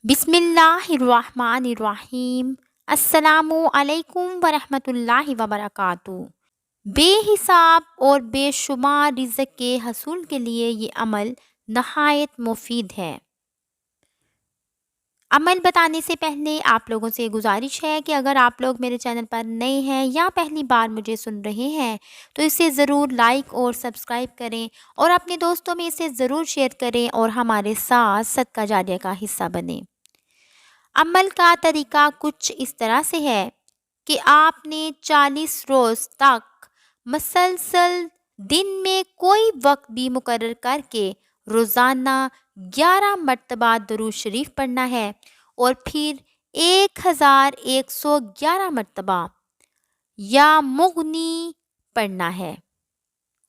बिस्मिल्लाहिर्रहमानिर्रहीम। अस्सलामु अलैकुम वरहमतुल्लाहि वबरकातुहू। बेहिसाब और बेशुमार रिज़्क़ के हसूल के लिए ये अमल नहायत मुफीद है। अमल बताने से पहले आप लोगों से गुजारिश है कि अगर आप लोग मेरे चैनल पर नए हैं या पहली बार मुझे सुन रहे हैं तो इसे ज़रूर लाइक और सब्सक्राइब करें और अपने दोस्तों में इसे ज़रूर शेयर करें और हमारे साथ सदका जारिया का हिस्सा बनें। अमल का तरीका कुछ इस तरह से है कि आपने 40 रोज़ तक मसलसल दिन में कोई वक्त भी मुकर्रर करके रोज़ाना 11 मरतबा दुरूद शरीफ पढ़ना है और फिर 1111 मरतबा या मुग़नी पढ़ना है।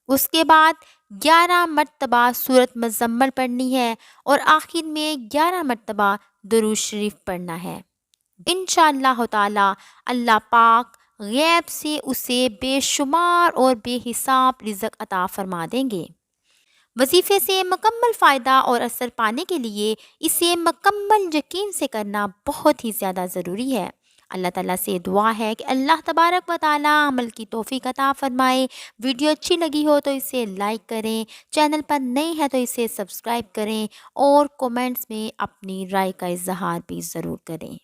उसके बाद 11 मरतबा सूरत मुज़म्मिल पढ़नी है और आखिर में 11 मरतबा दुरूद शरीफ पढ़ना है। इंशाअल्लाह ताला अल्लाह पाक गैब से उसे बेशुमार और बेहिसाब रिज़्क़ अता फरमा देंगे। वजीफ़े से मुकम्मल फ़ायदा और असर पाने के लिए इसे मुकम्मल यकीन से करना बहुत ही ज़्यादा ज़रूरी है। अल्लाह ताला से दुआ है कि अल्लाह तबारक व ताला अमल की तौफ़ीक अता फ़रमाए। वीडियो अच्छी लगी हो तो इसे लाइक करें, चैनल पर नए हैं तो इसे सब्सक्राइब करें और कमेंट्स में अपनी राय का इज़हार भी ज़रूर करें।